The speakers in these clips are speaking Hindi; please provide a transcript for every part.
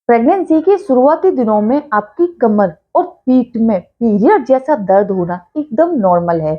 प्रेगनेंसी के शुरुआती दिनों में आपकी कमर और पीठ में पीरियड जैसा दर्द होना एकदम नॉर्मल है।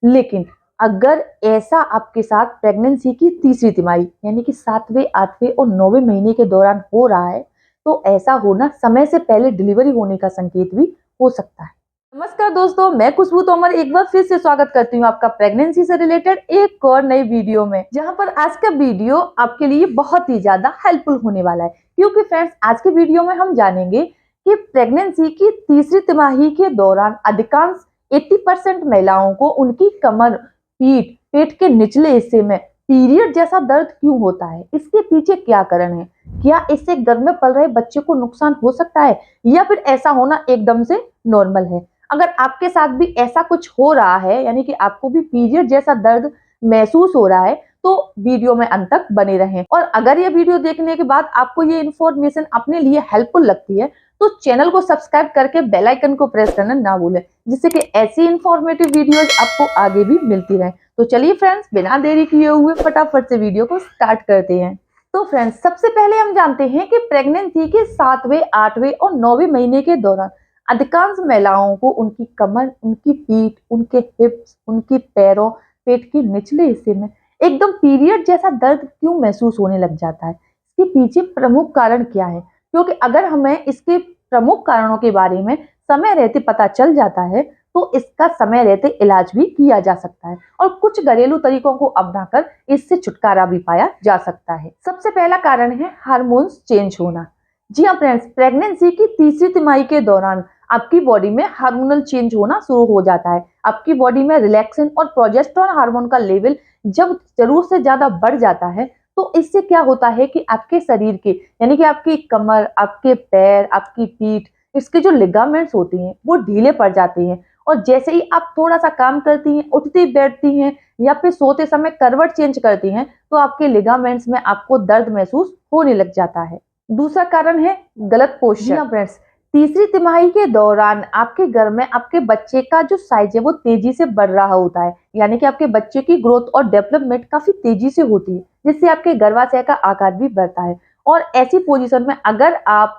लेकिन अगर ऐसा आपके साथ प्रेगनेंसी की तीसरी तिमाही यानी कि 7वें, 8वें और 9वें महीने के दौरान हो रहा है, तो ऐसा होना समय से पहले डिलीवरी होने का संकेत भी हो सकता है। नमस्कार दोस्तों, मैं खुशबू तोमर एक बार फिर से स्वागत करती हूँ आपका प्रेगनेंसी से रिलेटेड एक और नई वीडियो में, जहां पर आज का वीडियो आपके लिए बहुत ही ज्यादा हेल्पफुल होने वाला है। क्योंकि फ्रेंड्स, आज के वीडियो में हम जानेंगे कि प्रेगनेंसी की तीसरी तिमाही के दौरान अधिकांश 80% महिलाओं को उनकी कमर, पीठ, पेट के निचले हिस्से में पीरियड जैसा दर्द क्यों होता है, इसके पीछे क्या कारण है, क्या इससे गर्भ में पल रहे बच्चे को नुकसान हो सकता है या फिर ऐसा होना एकदम से नॉर्मल है। अगर आपके साथ भी ऐसा कुछ हो रहा है, यानी कि आपको भी पीरियड जैसा दर्द महसूस हो रहा है, तो वीडियो में अंत तक बने रहें। और अगर ये वीडियो देखने के बाद आपको ये इन्फॉर्मेशन अपने लिए हेल्पफुल लगती है, तो चैनल को सब्सक्राइब करके बेल आइकन को प्रेस करना ना भूलें, जिससे कि ऐसी इंफॉर्मेटिव वीडियोस आपको आगे भी मिलती रहें। तो चलिए फ्रेंड्स, बिना देरी किए हुए फटाफट से वीडियो को स्टार्ट करते हैं। तो फ्रेंड्स, सबसे पहले हम जानते हैं कि प्रेगनेंसी के 7वें, 8वें और 9वें महीने के दौरान अधिकांश महिलाओं को उनकी कमर, उनकी पीठ, उनके हिप्स, उनकी पैरों, पेट के निचले हिस्से में एकदम पीरियड जैसा दर्द क्यों महसूस होने लग जाता है। इसके पीछे प्रमुख कारण क्या है? क्योंकि अगर हमें इसके प्रमुख कारणों के बारे में समय रहते पता चल जाता है, तो इसका समय रहते इलाज भी किया जा सकता है और कुछ घरेलू तरीकों को अपनाकर इससे छुटकारा भी पाया जा सकता है। सबसे पहला कारण है हार्मोन्स चेंज होना। जी हाँ फ्रेंड्स, प्रेगनेंसी की तीसरी तिमाही के दौरान आपकी बॉडी में हार्मोनल चेंज होना शुरू हो जाता है। आपकी बॉडी में रिलैक्सिन और प्रोजेस्टेरोन हार्मोन का लेवल जब जरूरत से ज्यादा बढ़ जाता है, तो इससे क्या होता है कि आपके शरीर के, यानी कि आपकी कमर, आपके पैर, आपकी पीठ, इसके जो लिगामेंट्स होती हैं वो ढीले पड़ जाते हैं। और जैसे ही आप थोड़ा सा काम करती हैं, उठती बैठती हैं या फिर सोते समय करवट चेंज करती हैं, तो आपके लिगामेंट्स में आपको दर्द महसूस होने लग जाता है। दूसरा कारण है गलत पोस्चर। फ्रेंड्स, तीसरी तिमाही के दौरान आपके घर में आपके बच्चे का जो साइज है वो तेजी से बढ़ रहा होता है, यानी कि आपके बच्चे की ग्रोथ और डेवलपमेंट काफी तेजी से होती है, जिससे आपके गर्भाशय का आकार भी बढ़ता है। और ऐसी पोजीशन में अगर आप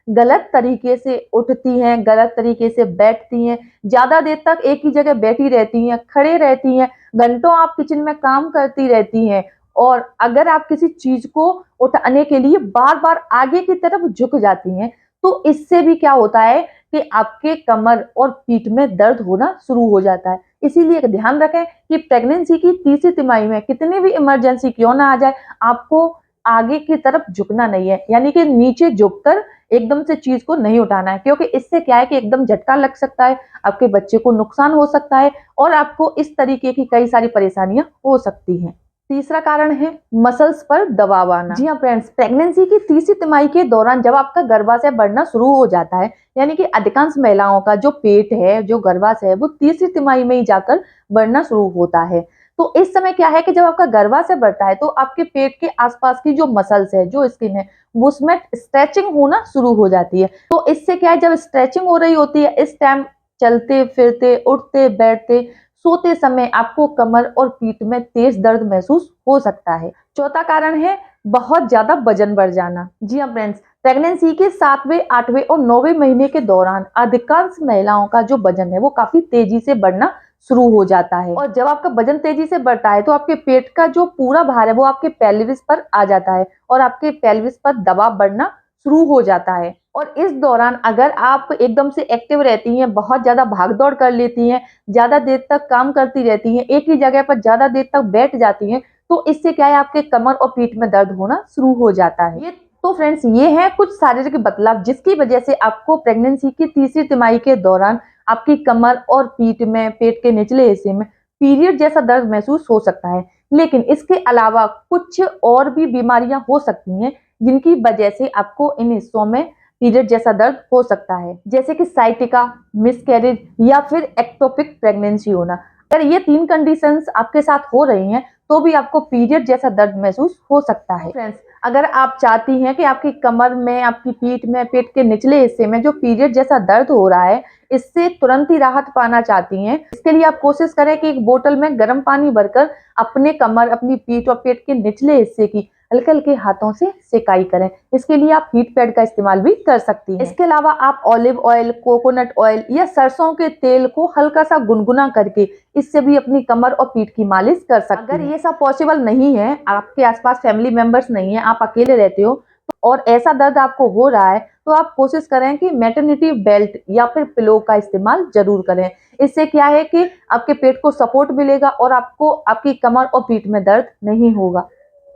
गलत तरीके से उठती हैं, गलत तरीके से बैठती हैं, ज्यादा देर तक एक ही जगह बैठी रहती हैं, खड़े रहती हैं, घंटों आप किचन में काम करती रहती हैं, और अगर आप किसी चीज को उठाने के लिए बार बार आगे की तरफ झुक जाती हैं, तो इससे भी क्या होता है कि आपके कमर और पीठ में दर्द होना शुरू हो जाता है। इसीलिए ध्यान रखें कि प्रेगनेंसी की तीसरी तिमाही में कितनी भी इमरजेंसी क्यों ना आ जाए, आपको आगे की तरफ झुकना नहीं है, यानी कि नीचे झुककर एकदम से चीज को नहीं उठाना है, क्योंकि इससे क्या है कि एकदम झटका लग सकता है, आपके बच्चे को नुकसान हो सकता है और आपको इस तरीके की कई सारी परेशानियां हो सकती हैं। तीसरा कारण है मसल्स पर दबाव आना। जी हाँ फ्रेंड्स, प्रेगनेंसी की तीसरी तिमाही के दौरान जब आपका गर्भाशय बढ़ना शुरू हो जाता है, यानी कि अधिकांश महिलाओं का जो पेट है, जो गर्भाशय है, वो तीसरी तिमाही में ही जाकर बढ़ना शुरू होता है। तो इस समय क्या है कि जब आपका गर्भाशय बढ़ता है, तो आपके पेट के आसपास की जो मसल्स है, जो स्किन है, वो उसमें स्ट्रेचिंग होना शुरू हो जाती है। तो इससे क्या है, जब स्ट्रेचिंग हो रही होती है, इस टाइम चलते फिरते, उठते बैठते, सोते समय आपको कमर और पीठ में तेज दर्द महसूस हो सकता है। चौथा कारण है बहुत ज्यादा वजन बढ़ जाना। जी हाँ फ्रेंड्स, प्रेगनेंसी के 7वें, 8वें और 9वें महीने के दौरान अधिकांश महिलाओं का जो वजन है वो काफी तेजी से बढ़ना शुरू हो जाता है। और जब आपका वजन तेजी से बढ़ता है, तो आपके पेट का जो पूरा भार है वो आपके पेल्विस पर आ जाता है और आपके पेल्विस पर दबाव बढ़ना शुरू हो जाता है। और इस दौरान अगर आप एकदम से एक्टिव रहती हैं, बहुत ज्यादा भागदौड़ कर लेती हैं, ज्यादा देर तक काम करती रहती हैं, एक ही जगह पर ज्यादा देर तक बैठ जाती हैं, तो इससे क्या है, आपके कमर और पीठ में दर्द होना शुरू हो जाता है। ये तो फ्रेंड्स, ये है कुछ शारीरिक बदलाव जिसकी वजह से आपको प्रेगनेंसी की तीसरी तिमाही के दौरान आपकी कमर और पीठ में, पेट के निचले हिस्से में पीरियड जैसा दर्द महसूस हो सकता है। लेकिन इसके अलावा कुछ और भी बीमारियां हो सकती हैं जिनकी वजह से आपको इन हिस्सों में पीरियड जैसा दर्द हो सकता है, जैसे कि साइटिका, मिसकैरेज या फिर एक्टोपिक प्रेगनेंसी होना। अगर ये 3 कंडीशंस आपके साथ हो रही हैं, तो भी आपको पीरियड जैसा दर्द महसूस हो सकता है। फ्रेंड्स, अगर आप चाहती हैं कि आपकी कमर में, आपकी पीठ में, पेट के निचले हिस्से में जो पीरियड जैसा दर्द हो रहा है, इससे तुरंत ही राहत पाना चाहती हैं, इसके लिए आप कोशिश करें कि एक बोतल में गर्म पानी भरकर अपने कमर, अपनी पीठ और पेट के निचले हिस्से की हल्के हल्के हाथों से सिकाई करें। इसके लिए आप हीट पैड का इस्तेमाल भी कर सकती हैं। इसके अलावा आप ऑलिव ऑयल, कोकोनट ऑयल या सरसों के तेल को हल्का सा गुनगुना करके इससे भी अपनी कमर और पीठ की मालिश कर सकते हैं। अगर ये सब पॉसिबल नहीं है, आपके आसपास फैमिली मेंबर्स नहीं है, आप अकेले रहते हो और ऐसा दर्द आपको हो रहा है, तो आप कोशिश करें कि मैटरनिटी बेल्ट या फिर पिलो का इस्तेमाल जरूर करें। इससे क्या है कि आपके पेट को सपोर्ट मिलेगा और आपको आपकी कमर और पीठ में दर्द नहीं होगा।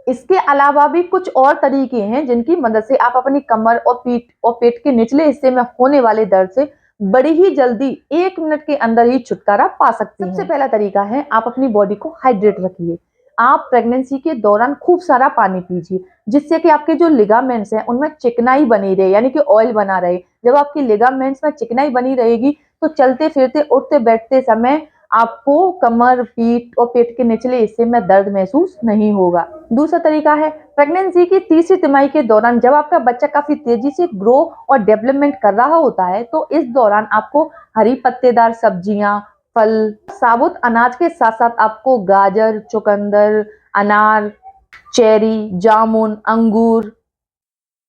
इसके अलावा भी कुछ और तरीके हैं जिनकी मदद से आप अपनी कमर और पेट के निचले हिस्से में होने वाले दर्द से बड़ी ही जल्दी 1 मिनट के अंदर ही छुटकारा पा सकती हैं। सबसे पहला तरीका है, आप अपनी बॉडी को हाइड्रेट रखिए। आप प्रेगनेंसी के दौरान खूब सारा पानी पीजिए, जिससे कि आपके जो लिगामेंट्स हैं उनमें चिकनाई बनी रहे, यानी कि ऑयल बना रहे। जब आपकी लिगामेंट्स में चिकनाई बनी रहेगी तो चलते फिरते उठते बैठते समय आपको कमर, पीठ और पेट के निचले हिस्से में दर्द महसूस नहीं होगा। दूसरा तरीका है, प्रेगनेंसी की तीसरी तिमाही के दौरान जब आपका बच्चा काफी तेजी से ग्रो और डेवलपमेंट कर रहा होता है, तो इस दौरान आपको हरी पत्तेदार सब्जियां, फल, साबुत अनाज के साथ साथ आपको गाजर, चुकंदर, अनार, चेरी, जामुन, अंगूर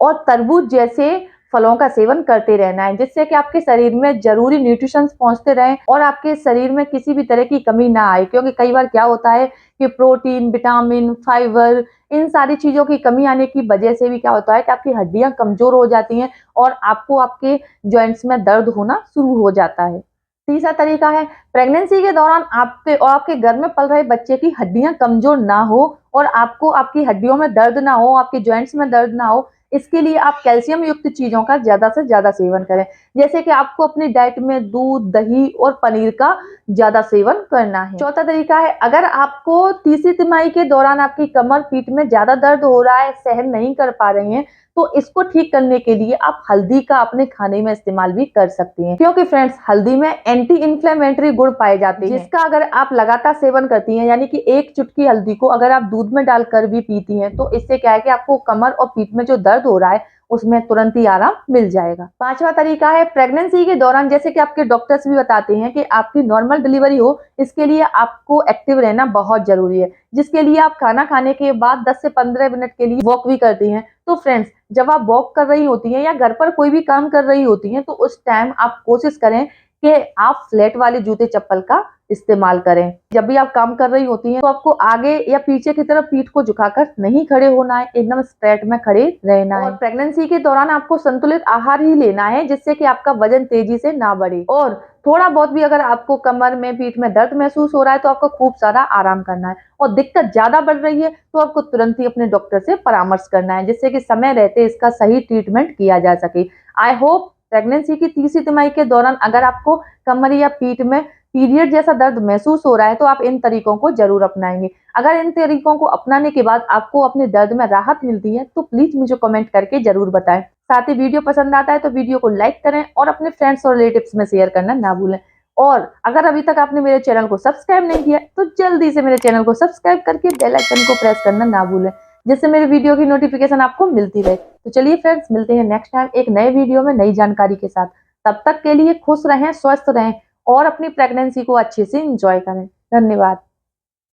और तरबूज जैसे फलों का सेवन करते रहना है, जिससे कि आपके शरीर में जरूरी न्यूट्रिशंस पहुंचते रहें और आपके शरीर में किसी भी तरह की कमी ना आए। क्योंकि कई बार क्या होता है कि प्रोटीन, विटामिन, फाइबर, इन सारी चीजों की कमी आने की वजह से भी क्या होता है कि आपकी हड्डियां कमजोर हो जाती हैं और आपको आपके जॉइंट्स में दर्द होना शुरू हो जाता है। तीसरा तरीका है, प्रेगनेंसी के दौरान आपके और आपके घर में पल रहे बच्चे की हड्डियां कमजोर ना हो और आपको आपकी हड्डियों में दर्द ना हो, आपके जॉइंट्स में दर्द ना हो, इसके लिए आप कैल्शियम युक्त चीजों का ज्यादा से ज्यादा सेवन करें। जैसे कि आपको अपनी डाइट में दूध, दही और पनीर का ज्यादा सेवन करना है। चौथा तरीका है, अगर आपको तीसरी तिमाही के दौरान आपकी कमर, पीठ में ज्यादा दर्द हो रहा है, सहन नहीं कर पा रहे हैं, तो इसको ठीक करने के लिए आप हल्दी का अपने खाने में इस्तेमाल भी कर सकती हैं। क्योंकि फ्रेंड्स, हल्दी में एंटी इन्फ्लेमेटरी गुण पाए जाते हैं, जिसका अगर आप लगातार सेवन करती हैं, यानी कि एक चुटकी हल्दी को अगर आप दूध में डालकर भी पीती हैं, तो इससे क्या है कि आपको कमर और पीठ में जो दर्द हो रहा है उसमें तुरंत ही आराम मिल जाएगा। पांचवा तरीका है, प्रेगनेंसी के दौरान जैसे कि आपके डॉक्टर्स भी बताते हैं कि आपकी नॉर्मल डिलीवरी हो, इसके लिए आपको एक्टिव रहना बहुत जरूरी है, जिसके लिए आप खाना खाने के बाद 10 से 15 मिनट के लिए वॉक भी करती हैं। तो फ्रेंड्स, जब आप वॉक कर रही होती हैं या घर पर कोई भी काम कर रही होती हैं, तो उस टाइम आप कोशिश करें कि आप फ्लैट वाले जूते चप्पल का इस्तेमाल करें। जब भी आप काम कर रही होती हैं तो आपको आगे या पीछे की तरफ पीठ को झुकाकर नहीं खड़े होना है, एकदम स्ट्रेट में खड़े रहना है। और प्रेगनेंसी के दौरान आपको संतुलित आहार ही लेना है, जिससे कि आपका वजन तेजी से ना बढ़े। और थोड़ा बहुत भी अगर आपको कमर में, पीठ में दर्द महसूस हो रहा है तो आपको खूब सारा आराम करना है। और दिक्कत ज्यादा बढ़ रही है तो आपको तुरंत ही अपने डॉक्टर से परामर्श करना है, जिससे कि समय रहते इसका सही ट्रीटमेंट किया जा सके। आई होप प्रेगनेंसी की तीसरी तिमाही के दौरान अगर आपको कमर या पीठ में पीरियड जैसा दर्द महसूस हो रहा है तो आप इन तरीकों को जरूर अपनाएंगे। अगर इन तरीकों को अपनाने के बाद आपको अपने दर्द में राहत मिलती है तो प्लीज मुझे कमेंट करके जरूर बताएं। साथ ही वीडियो पसंद आता है तो वीडियो को लाइक करें और अपने फ्रेंड्स और रिलेटिव्स में शेयर करना ना भूलें। और अगर अभी तक आपने मेरे चैनल को सब्सक्राइब नहीं किया तो जल्दी से मेरे चैनल को सब्सक्राइब करके बेल आइकन को प्रेस करना ना भूलें, जिससे मेरे वीडियो की नोटिफिकेशन आपको मिलती रहे। तो चलिए फ्रेंड्स, मिलते हैं नेक्स्ट टाइम एक नए वीडियो में नई जानकारी के साथ। तब तक के लिए खुश रहें, स्वस्थ रहें और अपनी प्रेगनेंसी को अच्छे से एंजॉय करें। धन्यवाद।